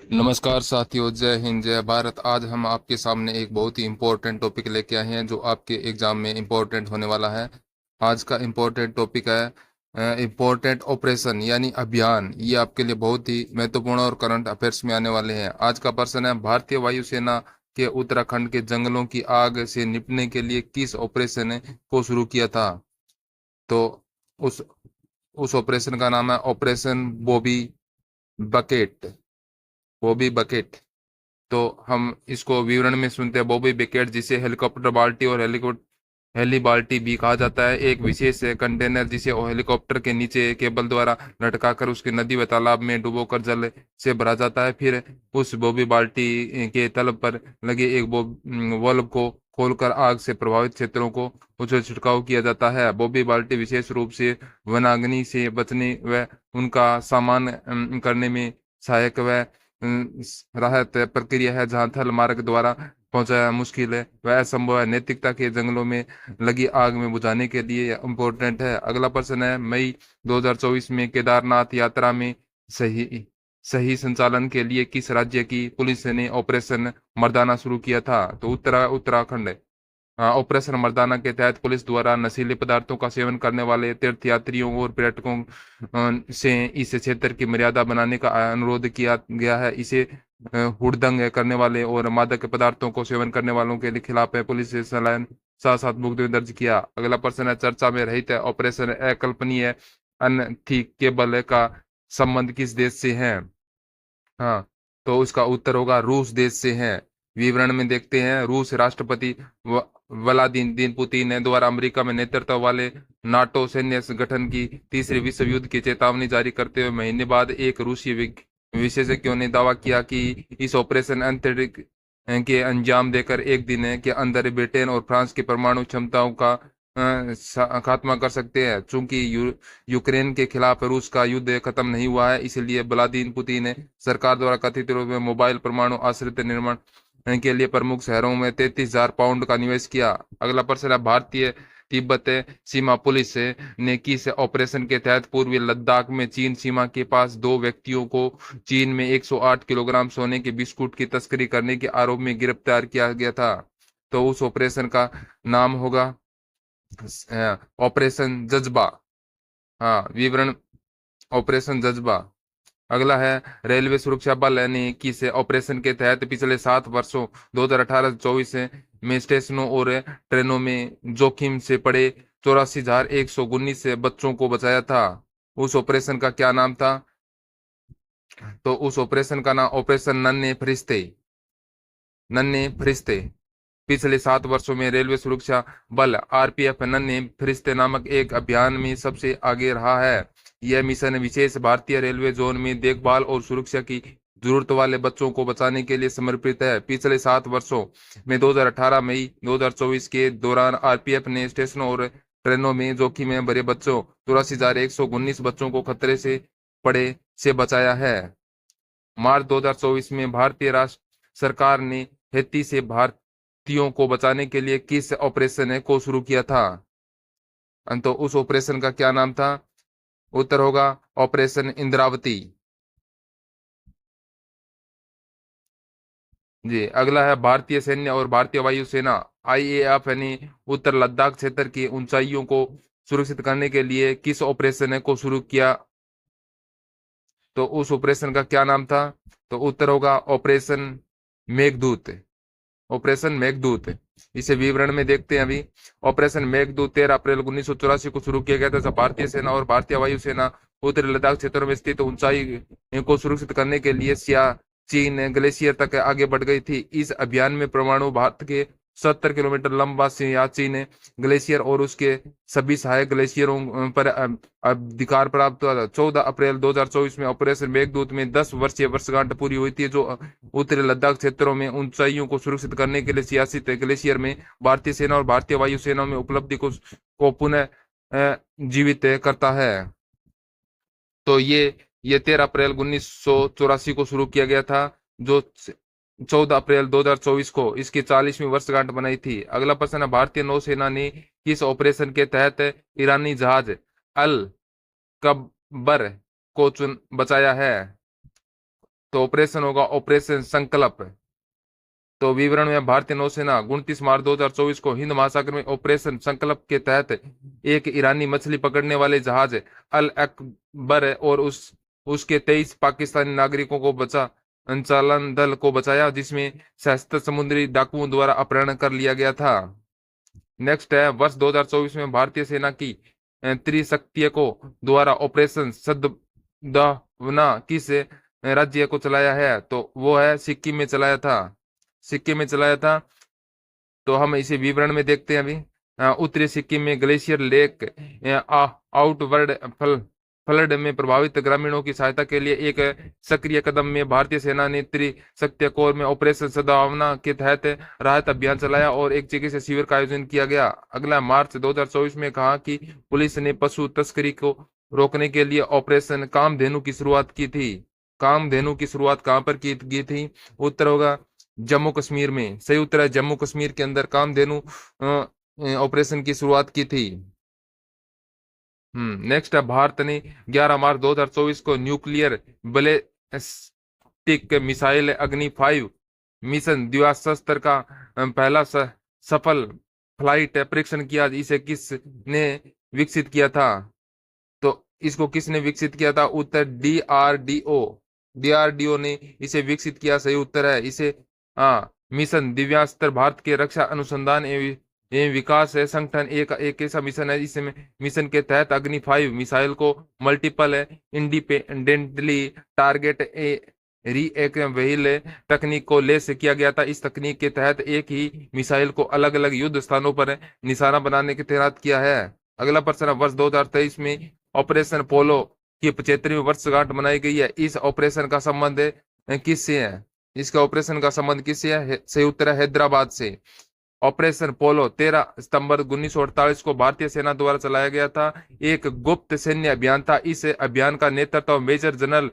नमस्कार साथियों, जय हिंद जय भारत। आज हम आपके सामने एक बहुत ही इम्पोर्टेंट टॉपिक लेके आए हैं जो आपके एग्जाम में इम्पोर्टेंट होने वाला है। आज का इम्पोर्टेंट टॉपिक है इम्पोर्टेंट ऑपरेशन यानी अभियान। ये आपके लिए बहुत ही महत्वपूर्ण और करंट अफेयर्स में आने वाले हैं। आज का प्रश्न है, भारतीय वायुसेना के उत्तराखंड के जंगलों की आग से निपटने के लिए किस ऑपरेशन को शुरू किया था? तो उस उस ऑपरेशन का नाम है operation Bobby bucket. Bobby bucket. तो हम इसको विवरण में सुनते हैं। बॉबी बेकेट, जिसे हेलीकॉप्टर बाल्टी और हेली बाल्टी भी कहा जाता है, एक विशेष कंटेनर जिसे हेलीकॉप्टर के नीचे केबल द्वारा लटकाकर उसके नदी व तालाब में डुबोकर जल से भरा जाता है। फिर उस बॉबी बाल्टी के तल पर लगे एक वॉल्व को खोलकर आग से प्रभावित क्षेत्रों को उसे छिड़काव किया जाता है। बॉबी बाल्टी विशेष रूप से वनाग्नि से बचने व उनका सामान करने में सहायक व राहत प्रक्रिया है, जहां थल मार्ग द्वारा पहुंचाया मुश्किल है वह असंभव है। नैतिकता के जंगलों में लगी आग में बुझाने के लिए इम्पोर्टेंट है। अगला प्रश्न है, मई 2024 में केदारनाथ यात्रा में सही सही संचालन के लिए किस राज्य की पुलिस ने ऑपरेशन मर्दाना शुरू किया था? तो उत्तराखंड है। ऑपरेशन मर्दाना के तहत पुलिस द्वारा नशीले पदार्थों का सेवन करने वाले तीर्थयात्रियों और पर्यटकों से इस क्षेत्र की मर्यादा बनाने का अनुरोध किया गया है। इसे हुड़दंग करने वाले और मादक पदार्थों को सेवन करने वालों के खिलाफ है पुलिस से सलाइन साथ साथ मुकदमे दर्ज किया। अगला प्रश्न है, चर्चा में रहित है ऑपरेशन अकल्पनीय अनथिंकेबल का संबंध किस देश से है? हाँ, तो उसका उत्तर होगा रूस देश से है। विवरण में देखते हैं, रूस राष्ट्रपति व्लादिमीर पुतिन ने द्वारा अमेरिका में नेतृत्व वाले नाटो सैन्य गठन की तीसरे विश्व युद्ध की चेतावनी जारी करते हुए महीने बाद एक रूसी विशेषज्ञों ने दावा किया कि इस ऑपरेशन अंतरिक्ष के अंजाम देकर एक दिन के अंदर ब्रिटेन और फ्रांस की परमाणु क्षमताओं का खात्मा कर सकते हैं। चूंकि यूक्रेन के खिलाफ रूस का युद्ध खत्म नहीं हुआ है, इसलिए व्लादिमीर पुतिन ने सरकार द्वारा कथित रूप में मोबाइल परमाणु आश्रित निर्माण के लिए प्रमुख शहरों में 33,000 पाउंड का निवेश किया। अगला प्रश्न है, भारतीय तिब्बत सीमा पुलिस ने किस ऑपरेशन के तहत पूर्वी लद्दाख में चीन सीमा के पास दो व्यक्तियों को चीन में 108 किलोग्राम सोने के बिस्कुट की तस्करी करने के आरोप में गिरफ्तार किया गया था? तो उस ऑपरेशन का नाम होगा ऑपरेशन जज्बा। हाँ, विवरण ऑपरेशन जज्बा। अगला है, रेलवे सुरक्षा बल ने किस ऑपरेशन के तहत पिछले 7 वर्षों 2018-24 में स्टेशनों और ट्रेनों में जोखिम से पड़े 84,119 बच्चों को बचाया था? उस ऑपरेशन का क्या नाम था? तो उस ऑपरेशन का नाम ऑपरेशन नन्हे फरिश्ते। नन्हे फरिश्ते। पिछले 7 वर्षों में रेलवे सुरक्षा बल आरपीएफ नन्हे फरिश्ते नामक एक अभियान में सबसे आगे रहा है। यह मिशन विशेष भारतीय रेलवे जोन में देखभाल और सुरक्षा की जरूरत वाले बच्चों को बचाने के लिए समर्पित है। पिछले 7 वर्षों में 2018 मई 2024 के दौरान आरपीएफ ने स्टेशनों और ट्रेनों में जोखिम में भरे बच्चों 84,119 बच्चों को खतरे से पड़े से बचाया है। मार्च 2024 में भारतीय राष्ट्र सरकार ने हैती से भारतीयों को बचाने के लिए किस ऑपरेशन को शुरू किया था? तो उस ऑपरेशन का क्या नाम था? उत्तर होगा ऑपरेशन इंद्रावती। जी, अगला है, भारतीय सैन्य और भारतीय वायुसेना आईएएफ ने उत्तर लद्दाख क्षेत्र की ऊंचाइयों को सुरक्षित करने के लिए किस ऑपरेशन को शुरू किया? तो उस ऑपरेशन का क्या नाम था? तो उत्तर होगा ऑपरेशन मेघदूत। ऑपरेशन मेघदूत। इसे विवरण में देखते हैं अभी। ऑपरेशन मेघदूत 13 अप्रैल 1984 को शुरू किया गया था, जब भारतीय सेना और भारतीय वायुसेना उत्तरी लद्दाख क्षेत्रों में स्थित ऊंचाई को सुरक्षित करने के लिए सियाचिन ग्लेशियर तक आगे बढ़ गई थी। इस अभियान में परमाणु भारत के 70 किलोमीटर लंबा सियाचिन ग्लेशियर और उसके सभी सहायक ग्लेशियरों पर अधिकार प्राप्त हुआ था। 14 अप्रैल 2024 में ऑपरेशन मेघदूत में 10 वर्षीय वर्षगांठ पूरी हुई थी, जो उत्तरी लद्दाख क्षेत्रों में ऊंचाइयों को सुरक्षित करने के लिए सियाचित ग्लेशियर में भारतीय सेना और भारतीय वायुसेना में उपलब्धि को पुनः जीवित करता है। तो ये 13 अप्रैल 1984 को शुरू किया गया था, जो 14 अप्रैल 2024 को इसकी 40वीं वर्षगांठ बनाई थी। अगला प्रश्न है, भारतीय नौसेना ने किस ऑपरेशन के तहत ईरानी जहाज अल कबर को बचाया है? तो ऑपरेशन होगा ऑपरेशन संकल्प। तो विवरण में भारतीय नौसेना 29 मार्च 2024 को हिंद महासागर में ऑपरेशन संकल्प के तहत एक ईरानी मछली पकड़ने वाले जहाज अल अकबर और उसके 23 पाकिस्तानी नागरिकों को बचा संचालन दल को बचाया, जिसमें सशस्त्र समुद्री डाकुओं द्वारा अपहरण कर लिया गया था। नेक्स्ट है, वर्ष 2024 में भारतीय सेना की त्रिशक्तियों को द्वारा ऑपरेशन सद्भावना किस राज्य को चलाया है? तो वो है सिक्किम में चलाया था। सिक्किम में चलाया था। तो हम इसे विवरण में देखते हैं अभी। उत्तरी सिक्किम में ग्लेशियर लेक आउटवर्ड फ्लड में प्रभावित ग्रामीणों की सहायता के लिए एक सक्रिय कदम में भारतीय सेना ने त्रिशक्ति कोर में ऑपरेशन सद्भावना के तहत राहत अभियान चलाया और एक चिकित्सा शिविर का आयोजन किया गया। अगला मार्च 2024 में कहा कि पुलिस ने पशु तस्करी को रोकने के लिए ऑपरेशन कामधेनु की शुरुआत की थी। कामधेनु की शुरुआत कहां पर की गई थी? उत्तर होगा जम्मू कश्मीर में। सही उत्तर है जम्मू कश्मीर के अंदर कामधेनु ऑपरेशन की शुरुआत की थी। नेक्स्ट है, भारत ने 11 मार्च 2024 को न्यूक्लियर बैलिस्टिक मिसाइल अग्नि 5 मिशन द्विशस्त्र का पहला सफल फ्लाइट परीक्षण किया। इसे किसने विकसित किया था? तो इसको किसने विकसित किया था? उत्तर डीआरडीओ। डीआरडीओ ने इसे विकसित किया। सही उत्तर है इसे मिशन दिव्यास्त्र भारत के रक्षा अनुसंधान एवं विकास है संगठन एक ऐसा मिशन है। इस मिशन के तहत अग्नि 5 मिसाइल को multiple independently target reactive wheel तकनीक को लेस किया गया था। इस तकनीक के तहत एक ही मिसाइल को अलग अलग युद्ध स्थानों पर निशाना बनाने के तैनात किया है। अगला प्रश्न, वर्ष 2023 में ऑपरेशन पोलो की 75वीं वर्षगांठ मनाई गई है। इस ऑपरेशन का संबंध किससे है? इसका ऑपरेशन का संबंध किससे है? सही उत्तर है हैदराबाद से। ऑपरेशन पोलो 13 सितंबर 1948 को भारतीय सेना द्वारा चलाया गया था। एक गुप्त सैन्य अभियान था। इस अभियान का नेतृत्व मेजर जनरल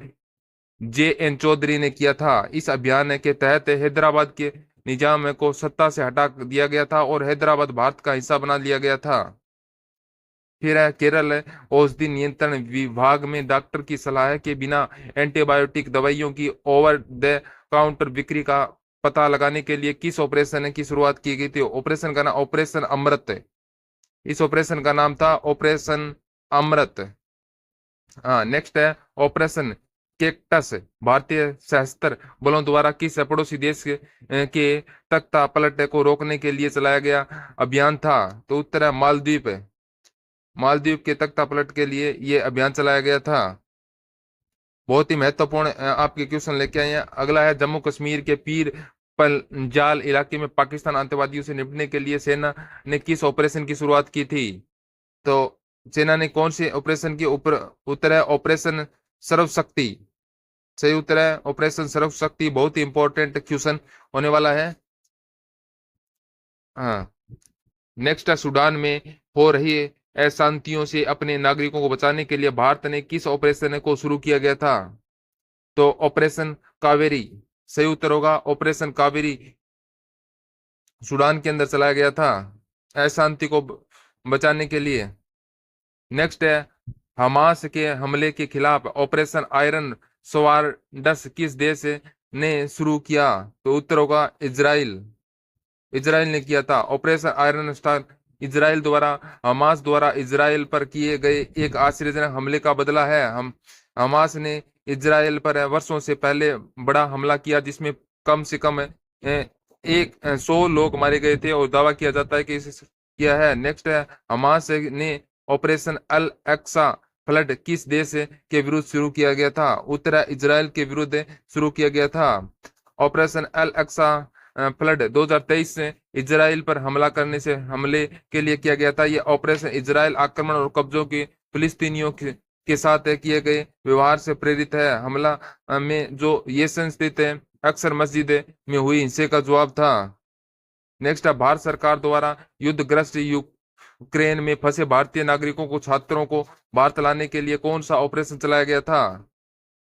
JN चौधरी ने किया था। इस अभियान के तहत हैदराबाद के निजाम को सत्ता से हटा दिया गया था और हैदराबाद भारत का हिस्सा बना लिया गया था। फिर है, केरल औषधि नियंत्रण विभाग में डॉक्टर की सलाह के बिना एंटीबायोटिक दवाइयों की ओवर द काउंटर बिक्री का पता लगाने के लिए किस ऑपरेशन की शुरुआत की गई थी? ऑपरेशन का नाम ऑपरेशन अमृत है। इस ऑपरेशन का नाम था ऑपरेशन अमृत। नेक्स्ट है, ऑपरेशन कैक्टस भारतीय सशस्त्र बलों द्वारा किस पड़ोसी देश के तख्ता पलट को रोकने के लिए चलाया गया अभियान था? तो उत्तर है मालदीव। मालदीव के तख्ता पलट के लिए यह अभियान चलाया गया था। बहुत ही महत्वपूर्ण आपके क्वेश्चन लेके आए हैं। अगला है, जम्मू कश्मीर के पीर पंजाल इलाके में पाकिस्तान आतंकवादियों से निपटने के लिए सेना ने किस ऑपरेशन की शुरुआत की थी? तो सेना ने कौन से ऑपरेशन की उत्तर है ऑपरेशन सर्वशक्ति। सही उत्तर है ऑपरेशन सर्वशक्ति। बहुत ही इंपॉर्टेंट क्वेश्चन होने वाला है। नेक्स्ट है, सूडान में हो रही अशांतियों से अपने नागरिकों को बचाने के लिए भारत ने किस ऑपरेशन को शुरू किया गया था? तो ऑपरेशन कावेरी। सही उत्तर होगा ऑपरेशन कावेरी सूडान के अंदर चलाया गया था अशांति को बचाने के लिए। नेक्स्ट है, हमास के हमले के खिलाफ ऑपरेशन आयरन स्वार्ड्स किस देश ने शुरू किया? तो उत्तर होगा इजराइल। इजराइल ने किया था। ऑपरेशन आयरन स्टार इजराइल द्वारा हमास द्वारा इजराइल पर किए गए एक आश्चर्यजनक हमले का बदला है। हमास ने इजराइल पर वर्षों से पहले बड़ा हमला किया जिसमें कम से कम 100 लोग मारे गए थे और दावा किया जाता है कि इसे किया है। नेक्स्ट है, हमास ने ऑपरेशन अल अक्सा फ्लड किस देश के विरुद्ध शुरू किया गया था? उत्तर है इजराइल के विरुद्ध शुरू किया गया था। ऑपरेशन अल अक्सा फ्लड 2023 से इजराइल पर हमले के लिए किया गया था। यह ऑपरेशन इजराइल आक्रमण और कब्जों के फिलिस्तीनियों के साथ किए गए व्यवहार से प्रेरित है। हमला में जो ये स्थित है अक्सर मस्जिद में हुई हिंसा का जवाब था। नेक्स्ट है, भारत सरकार द्वारा युद्धग्रस्त यूक्रेन में फंसे भारतीय नागरिकों को छात्रों को भारत लाने के लिए कौन सा ऑपरेशन चलाया गया था?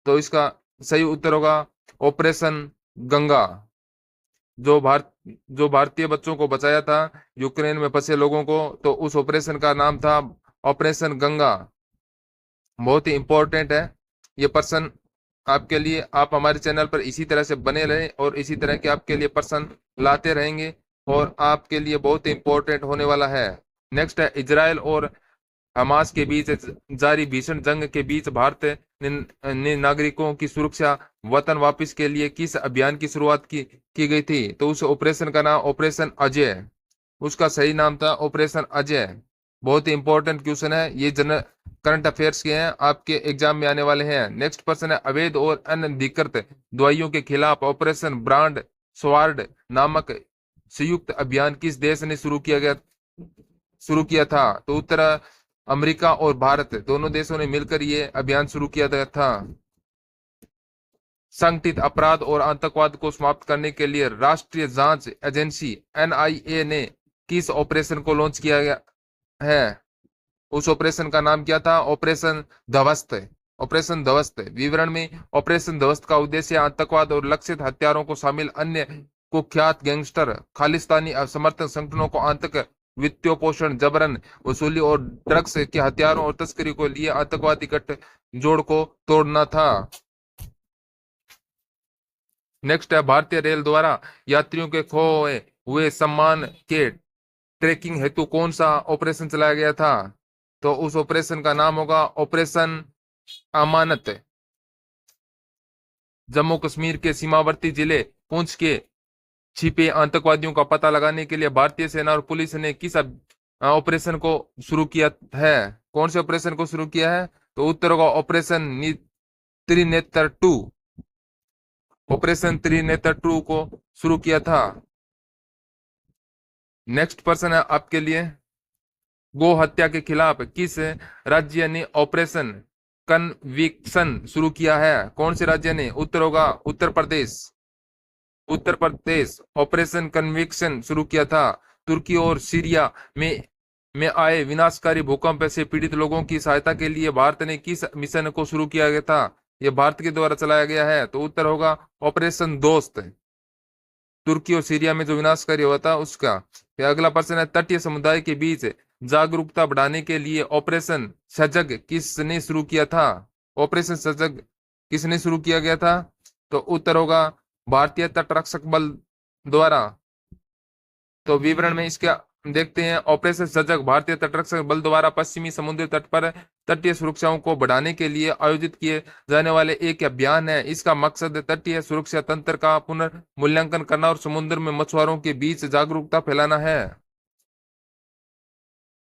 तो इसका सही उत्तर होगा ऑपरेशन गंगा। जो भारतीय बच्चों को बचाया था यूक्रेन में फंसे लोगों को, तो उस ऑपरेशन का नाम था ऑपरेशन गंगा। बहुत ही इंपॉर्टेंट है ये प्रश्न। आपके लिए, आप हमारे चैनल पर इसी तरह से बने रहें और इसी तरह के आपके लिए पर्सन लाते रहेंगे और आपके लिए बहुत इंपॉर्टेंट होने वाला है। नेक्स्ट है इजराइल और हमास के बीच जारी भीषण जंग के बीच भारत ने नागरिकों की सुरक्षा वतन वापस के लिए किस अभियान की शुरुआत की गई थी? तो उस ऑपरेशन का नाम ऑपरेशन अजय, उसका सही नाम था ऑपरेशन अजय। बहुत ही इंपॉर्टेंट क्वेश्चन है ये, जनरल करंट अफेयर्स के हैं, आपके एग्जाम में आने वाले हैं। नेक्स्ट पर्सन है अवैध और अनधिकृत दवाइयों के खिलाफ ऑपरेशन ब्रांड स्वार्ड नामक संयुक्त अभियान किस देश ने शुरू किया था? तो उत्तर अमेरिका और भारत दोनों देशों ने मिलकर ये अभियान शुरू किया था। संगठित अपराध और आतंकवाद को समाप्त करने के लिए राष्ट्रीय जांच एजेंसी एनआईए ने किस ऑपरेशन को लॉन्च किया गया है? उस ऑपरेशन का नाम क्या था? ऑपरेशन ध्वस्त। ऑपरेशन ध्वस्त विवरण में ऑपरेशन ध्वस्त का उद्देश्य आतंकवाद और लक्षित हत्यारों को शामिल अन्य कुख्यात गैंगस्टर खालिस्तानी समर्थन संगठनों को आतंक वित्तीय पोषण जबरन वसूली और ड्रग्स के हथियारों और तस्करी को लिए आतंकवादी गठजोड़ को तोड़ना था। नेक्स्ट है भारतीय रेल द्वारा यात्रियों के खोए हुए सामान के ट्रैकिंग हेतु कौन सा ऑपरेशन चलाया गया था? तो उस ऑपरेशन का नाम होगा ऑपरेशन अमानत। जम्मू कश्मीर के सीमावर्ती जिले पुंछ के छिपे आतंकवादियों का पता लगाने के लिए भारतीय सेना और पुलिस ने किस ऑपरेशन को शुरू किया है? कौन से ऑपरेशन को शुरू किया है? तो उत्तर होगा ऑपरेशन त्रिनेत्र 2। ऑपरेशन त्रिनेत्र 2 को शुरू किया था। नेक्स्ट पर्सन है आपके लिए, गो हत्या के खिलाफ किस राज्य ने ऑपरेशन कन्विक्शन शुरू किया है? कौन से राज्य ने? उत्तर होगा उत्तर प्रदेश। उत्तर प्रदेश ऑपरेशन कन्विक्शन शुरू किया था। तुर्की और सीरिया में आए विनाशकारी भूकंप से पीड़ित लोगों की सहायता के लिए भारत ने किस मिशन को शुरू किया गया था? यह भारत के द्वारा चलाया गया है। तो उत्तर होगा ऑपरेशन दोस्त। तुर्की और सीरिया में जो विनाशकारी हुआ था उसका। फिर अगला प्रश्न है तटीय समुदाय के बीच जागरूकता बढ़ाने के लिए ऑपरेशन सजग किसने शुरू किया था? ऑपरेशन सजग किसने शुरू किया गया था? तो उत्तर होगा भारतीय तटरक्षक बल द्वारा। तो विवरण में इसका देखते हैं। ऑपरेशन सजग भारतीय तटरक्षक बल द्वारा पश्चिमी समुद्री तट पर तटीय सुरक्षाओं को बढ़ाने के लिए आयोजित किए जाने वाले एक अभियान है। इसका मकसद तटीय सुरक्षा तंत्र का पुनर्मूल्यांकन करना और समुद्र में मछुआरों के बीच जागरूकता फैलाना है।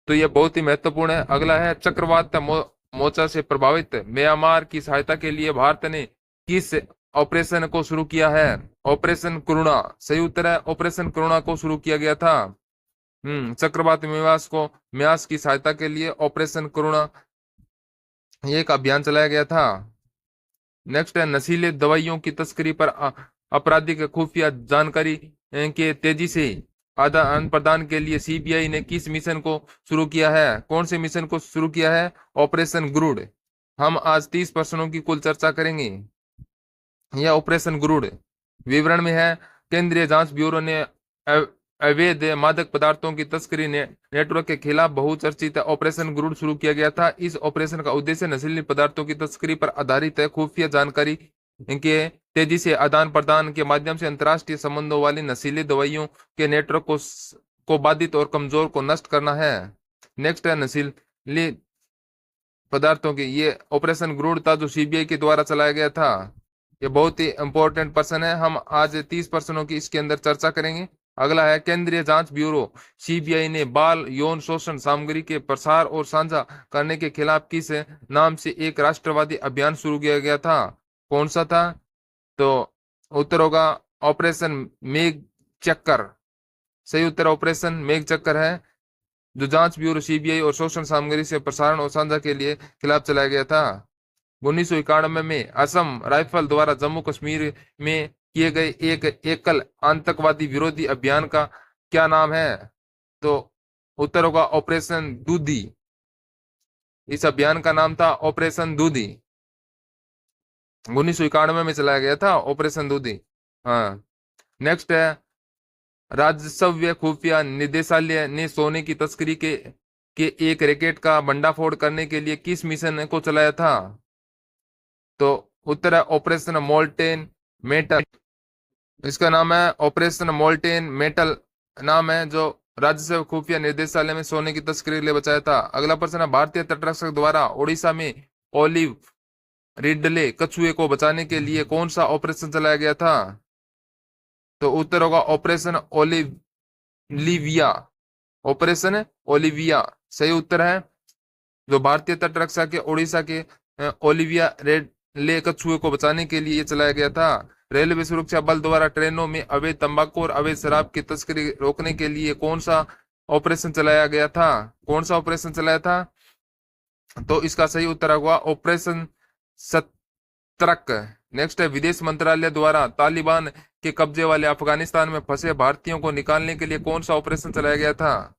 तो यह बहुत ही महत्वपूर्ण है। अगला है चक्रवात मोर्चा से प्रभावित म्यांमार की सहायता के लिए भारत ने किस ऑपरेशन को शुरू किया है? ऑपरेशन करुणा। सही उत्तर है ऑपरेशन करुणा को शुरू किया गया था। चक्रवात म्यास की सहायता के लिए ऑपरेशन करुणा एक अभियान चलाया गया था। नेक्स्ट है नशीले दवाइयों की तस्करी पर आपराधिक खुफिया जानकारी के तेजी से आदान प्रदान के लिए सीबीआई ने किस मिशन को शुरू किया है? कौन से मिशन को शुरू किया है? ऑपरेशन गरुड़। हम आज 30 प्रश्नों की कुल चर्चा करेंगे। यह ऑपरेशन गरुड़ विवरण में है केंद्रीय जांच ब्यूरो ने अवैध मादक पदार्थों की तस्करी नेटवर्क के खिलाफ बहुचर्चित ऑपरेशन गरुड़ शुरू किया गया था। इस ऑपरेशन का उद्देश्य नशीली पदार्थों की तस्करी पर आधारित है खुफिया जानकारी के तेजी से आदान प्रदान के माध्यम से अंतर्राष्ट्रीय संबंधों वाली नशीली दवाइयों के नेटवर्क को बाधित और कमजोर को नष्ट करना है। नेक्स्ट है नशीली पदार्थों की ये ऑपरेशन गरुड़ था जो सीबीआई के द्वारा चलाया गया था। ये बहुत ही इंपॉर्टेंट पर्सन है। हम आज 30 पर्सनों की इसके अंदर चर्चा करेंगे। अगला है केंद्रीय जांच ब्यूरो सीबीआई ने बाल यौन शोषण सामग्री के प्रसार और साझा करने के खिलाफ किस नाम से एक राष्ट्रवादी अभियान शुरू किया गया था? कौन सा था? तो उत्तर होगा ऑपरेशन मेघ चक्कर। सही उत्तर ऑपरेशन मेघ चक्कर है जो जांच ब्यूरो सीबीआई और शोषण सामग्री से प्रसारण और साझा के लिए खिलाफ चलाया गया था। 1991 में असम राइफल द्वारा जम्मू कश्मीर में किए गए एक एकल आतंकवादी विरोधी अभियान का क्या नाम है? तो उत्तर होगा ऑपरेशन दूधी। इस अभियान का नाम था ऑपरेशन दूधी। 1991 में चलाया गया था ऑपरेशन दूधी। हाँ। नेक्स्ट है राजस्व खुफिया निदेशालय ने सोने की तस्करी के एक रैकेट का भंडाफोड़ करने के लिए किस मिशन को चलाया था? तो उत्तर है ऑपरेशन मोल्टेन मेटल। इसका नाम है ऑपरेशन मोल्टेन मेटल, नाम है जो राज्य से खुफिया निर्देशालय में सोने की तस्करी के लिए बचाया था। अगला प्रश्न है, भारतीय तटरक्षक द्वारा ओडिशा में ओलिव रिडले कछुए को बचाने के लिए कौन सा ऑपरेशन चलाया गया था? तो उत्तर होगा ऑपरेशन ओलिविया। ऑपरेशन ओलिविया सही उत्तर है। जो भारतीय तट रक्षा के ओडिशा के ओलिविया रेड ले कछुए को बचाने के लिए चलाया गया था। रेलवे सुरक्षा बल द्वारा ट्रेनों में अवैध तंबाकू और अवैध शराब की तस्करी रोकने के लिए कौन सा ऑपरेशन चलाया गया था? कौन सा ऑपरेशन चलाया था? तो इसका सही उत्तर होगा ऑपरेशन सतर्क। नेक्स्ट है, विदेश मंत्रालय द्वारा तालिबान के कब्जे वाले अफगानिस्तान में फंसे भारतीयों को निकालने के लिए कौन सा ऑपरेशन चलाया गया था?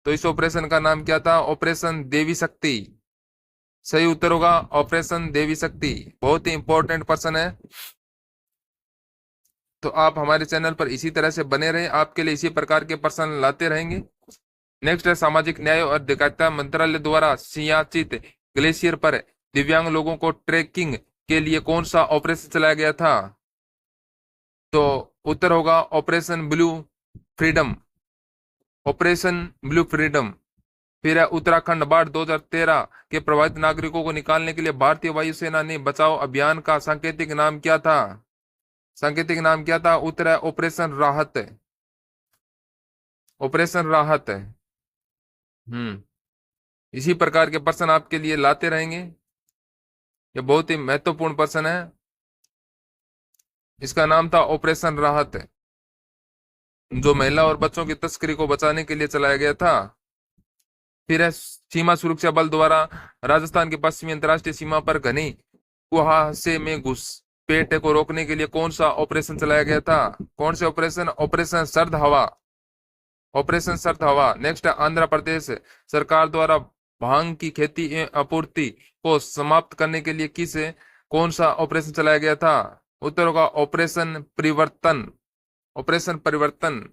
तो इस ऑपरेशन का नाम क्या था? ऑपरेशन देवी शक्ति। सही उत्तर होगा ऑपरेशन देवी शक्ति। बहुत ही इंपॉर्टेंट प्रश्न है, तो आप हमारे चैनल पर इसी तरह से बने रहें, आपके लिए इसी प्रकार के प्रश्न लाते रहेंगे। नेक्स्ट है, सामाजिक न्याय और अधिकारिता मंत्रालय द्वारा सियाचित ग्लेशियर पर दिव्यांग लोगों को ट्रेकिंग के लिए कौन सा ऑपरेशन चलाया गया था? तो उत्तर होगा operation blue freedom. Operation blue freedom. फिर है, उत्तराखंड बाढ़ 2013 के प्रभावित नागरिकों को निकालने के लिए भारतीय वायुसेना ने बचाव अभियान का सांकेतिक नाम क्या था? सांकेतिक नाम क्या था? उत्तर है ऑपरेशन राहत। ऑपरेशन राहत। इसी प्रकार के प्रश्न आपके लिए लाते रहेंगे, ये बहुत ही महत्वपूर्ण प्रश्न है। इसका नाम था ऑपरेशन राहत, जो महिला और बच्चों की तस्करी को बचाने के लिए चलाया गया था। फिर है, सीमा सुरक्षा बल द्वारा राजस्थान की पश्चिमी अंतर्राष्ट्रीय सीमा पर घनी कुहासे में घुसपैठ को रोकने के लिए कौन सा ऑपरेशन चलाया गया था? कौन से ऑपरेशन? ऑपरेशन सर्द हवा। ऑपरेशन सर्द हवा। नेक्स्ट है, आंध्र प्रदेश सरकार द्वारा भांग की खेती एवं आपूर्ति को समाप्त करने के लिए कौन सा ऑपरेशन चलाया गया था? उत्तर होगा ऑपरेशन परिवर्तन। ऑपरेशन परिवर्तन।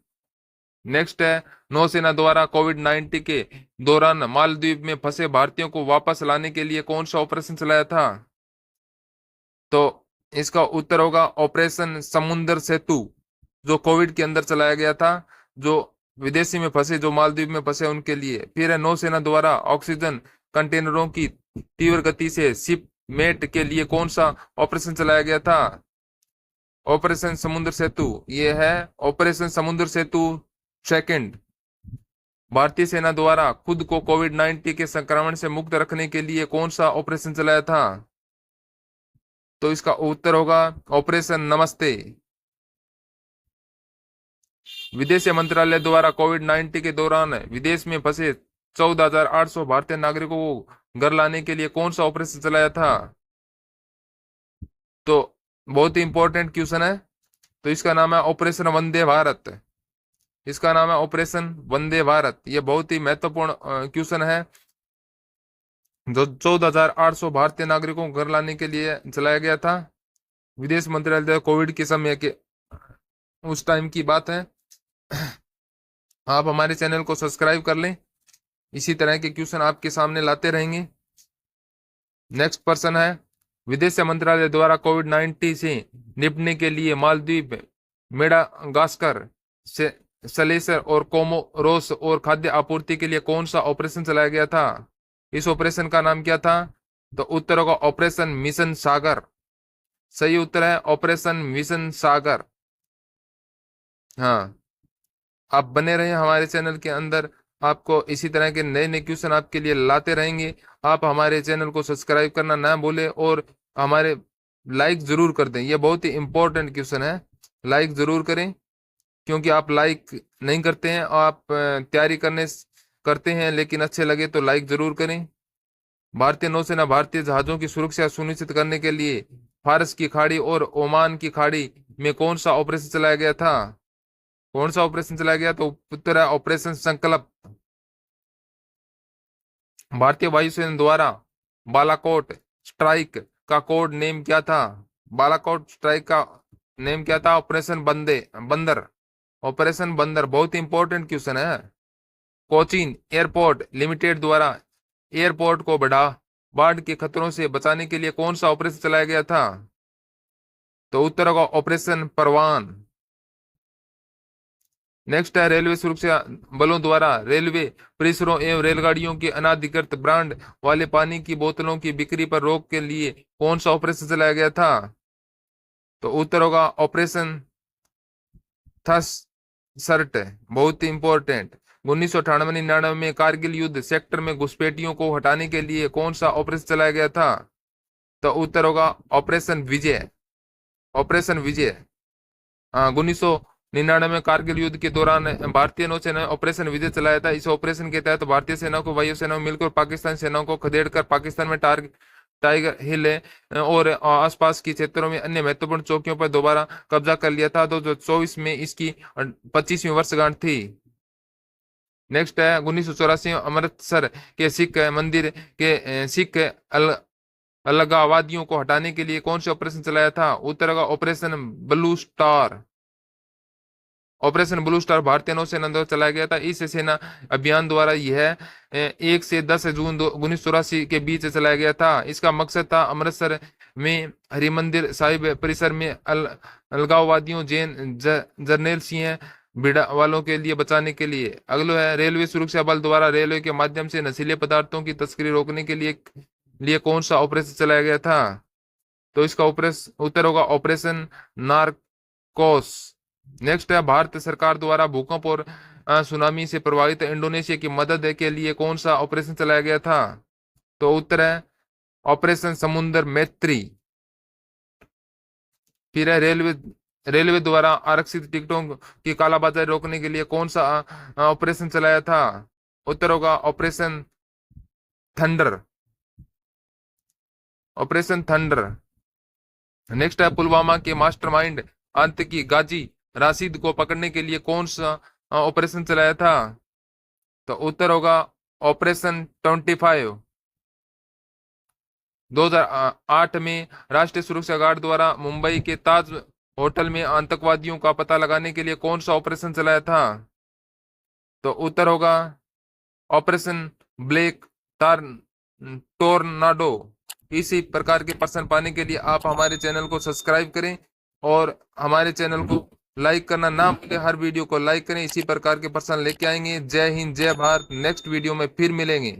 नेक्स्ट है, नौसेना द्वारा कोविड-19 के दौरान मालदीव में फंसे भारतीयों को वापस लाने के लिए कौन सा ऑपरेशन चलाया था? तो इसका उत्तर होगा ऑपरेशन समुद्र सेतु, जो कोविड के अंदर चलाया गया था, जो विदेशी में फंसे, जो मालदीव में फंसे उनके लिए। फिर है, नौसेना द्वारा ऑक्सीजन कंटेनरों की तीव्र गति से शिप मेट के लिए कौन सा ऑपरेशन चलाया गया था? ऑपरेशन समुद्र सेतु। ये है ऑपरेशन समुद्र सेतु सेकंड। भारतीय सेना द्वारा खुद को कोविड-19 के संक्रमण से मुक्त रखने के लिए कौन सा ऑपरेशन चलाया था? तो इसका उत्तर होगा ऑपरेशन नमस्ते। विदेश मंत्रालय द्वारा कोविड-19 के दौरान विदेश में फंसे 14,800 भारतीय नागरिकों को घर लाने के लिए कौन सा ऑपरेशन चलाया था? तो बहुत ही इंपॉर्टेंट क्वेश्चन है, तो इसका नाम है ऑपरेशन वंदे भारत। इसका नाम है ऑपरेशन वंदे भारत। यह बहुत ही महत्वपूर्ण क्वेश्चन है, जो 14,800 भारतीय नागरिकों को घर लाने के लिए चलाया गया था। विदेश मंत्रालय कोविड के समय के उस टाइम की बात है। आप हमारे चैनल को सब्सक्राइब कर लें, इसी तरह के क्वेश्चन आपके सामने लाते रहेंगे। नेक्स्ट प्रश्न है, विदेश मंत्रालय द्वारा कोविड-19 से निपटने के लिए मालदीव, मेडागास्कर, सलेशर और कोमोरोस और खाद्य आपूर्ति के लिए कौन सा ऑपरेशन चलाया गया था? इस ऑपरेशन का नाम क्या था? तो उत्तर होगा ऑपरेशन मिशन सागर। सही उत्तर है ऑपरेशन मिशन सागर। हाँ, आप बने रहे हमारे चैनल के अंदर, आपको इसी तरह के नए नए क्वेश्चन आपके लिए लाते रहेंगे। आप हमारे चैनल को सब्सक्राइब करना ना भूलें और हमारे लाइक जरूर कर दें। ये बहुत ही इंपॉर्टेंट क्वेश्चन है, लाइक जरूर करें, क्योंकि आप लाइक नहीं करते हैं, आप तैयारी करते हैं लेकिन अच्छे लगे तो लाइक जरूर करें। भारतीय नौसेना भारतीय जहाजों की सुरक्षा सुनिश्चित करने के लिए फारस की खाड़ी और ओमान की खाड़ी में कौन सा ऑपरेशन चलाया गया था? कौन सा ऑपरेशन चलाया गया? तो उत्तर है ऑपरेशन संकल्प। भारतीय वायुसेना द्वारा बालाकोट स्ट्राइक का कोड नेम क्या था? बालाकोट स्ट्राइक का नेम क्या था? ऑपरेशन बंदर। ऑपरेशन बंदर बहुत इंपॉर्टेंट क्वेश्चन है। कोचीन एयरपोर्ट लिमिटेड द्वारा एयरपोर्ट को बाढ़ के खतरों से बचाने के लिए कौन सा ऑपरेशन चलाया गया था? तो उत्तर होगा ऑपरेशन परवान। नेक्स्ट है रेलवे सुरक्षा बलों द्वारा रेलवे परिसरों एवं रेलगाड़ियों के अनाधिकृत ब्रांड वाले पानी की बोतलों की बिक्री पर रोक के लिए कौन सा ऑपरेशन चलाया गया था? तो उत्तर होगा ऑपरेशन थस सर्ट। बहुत ही इंपॉर्टेंट। 1998-99 में कारगिल युद्ध सेक्टर में घुसपैठियों को हटाने के लिए कौन सा ऑपरेशन चलाया गया था? तो उत्तर होगा ऑपरेशन विजय। ऑपरेशन विजय। हाँ, 1999 में कारगिल युद्ध के दौरान भारतीय नौसेना ने ऑपरेशन विजय चलाया था। इस ऑपरेशन के तहत भारतीय सेना को वायुसेना मिलकर पाकिस्तानी सेनाओं को खदेड़कर पाकिस्तान में टाइगर हिल और आसपास के क्षेत्रों में अन्य महत्वपूर्ण चौकियों पर दोबारा कब्जा कर लिया था। 2024 में इसकी 25वीं वर्षगांठ थी। नेक्स्ट है 1984 अमृतसर के सिख मंदिर के सिख अलगाववादियों को हटाने के लिए कौन से ऑपरेशन चलाया था? उत्तर का operation blue star. Operation blue star भारतीय नौसेना द्वारा चलाया गया था। इस सेना अभियान द्वारा यह 1 से 10 जून 1984 के बीच चलाया गया था। इसका मकसद था अमृतसर में हरिमंदिर साहिब परिसर में अलगाववादियों जैन जर्नैल सिंह भिड़ा वालों के लिए बचाने के लिए। अगला है रेलवे सुरक्षा बल द्वारा रेलवे के माध्यम से नशीले पदार्थों की तस्करी रोकने के लिए कौन सा ऑपरेशन चलाया गया था? तो इसका ऑपरेशन उत्तर होगा ऑपरेशन नारकोस। नेक्स्ट है भारत सरकार द्वारा भूकंप और सुनामी से प्रभावित इंडोनेशिया की मदद के लिए कौन सा ऑपरेशन चलाया गया था? तो उत्तर है ऑपरेशन समुद्र मैत्री। फिर है रेलवे द्वारा आरक्षित टिकटों की कालाबाजारी रोकने के लिए कौन सा ऑपरेशन चलाया था? उत्तर होगा operation thunder. Operation thunder. Next है पुलवामा के मास्टरमाइंड आतंकी गाजी राशिद को पकड़ने के लिए कौन सा ऑपरेशन चलाया था? तो उत्तर होगा ऑपरेशन 25। 2008 में राष्ट्रीय सुरक्षा गार्ड द्वारा मुंबई के ताज होटल में आतंकवादियों का पता लगाने के लिए कौन सा ऑपरेशन चलाया था? तो उत्तर होगा ऑपरेशन ब्लैक टोर्नाडो। इसी प्रकार के प्रश्न पाने के लिए आप हमारे चैनल को सब्सक्राइब करें और हमारे चैनल को लाइक करना ना भूलें। हर वीडियो को लाइक करें। इसी प्रकार के प्रश्न लेके आएंगे। जय हिंद, जय भारत। नेक्स्ट वीडियो में फिर मिलेंगे।